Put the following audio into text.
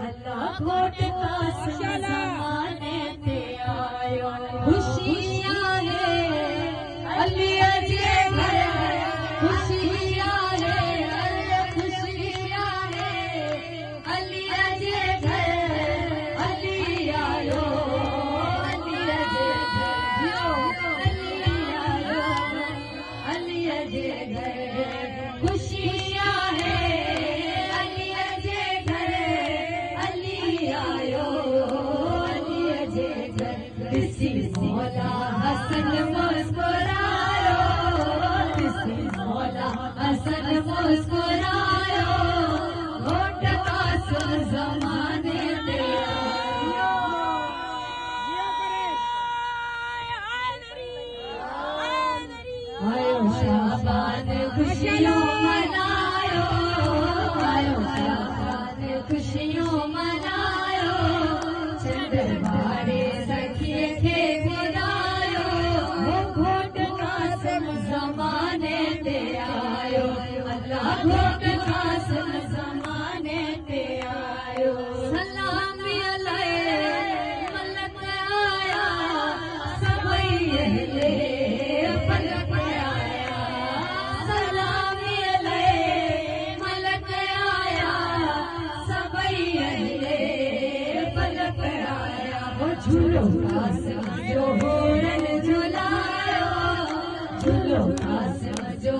अल्लाह घोट का ज़माने ते आयो खुशियां है अली जे घर खुशियां है खुशियां है अली जे घर अली आयो अली जे घर खुशियां है अली जे घर अली आयो अली जे घर दिसी मौला हसन मुस्कुरायो दिसी मौला हसन मुस्कुरायो घोट का ज़माने ते आयो शाबान खुशियों मनायो आयो शाबान खुशियों मनायो चंद्रबारे सखिए खे बुलायो घोट का ज़माने ते आयो अल्लाह घोट का ज़माने ते आयो सलामी अलैहि मलक आया सबई अहले फलक आया सलामी अलैहि मलक आया सबई अहले फलक आया वो झूलो कासिम जो होरन झुलायो झूलो कासिम जो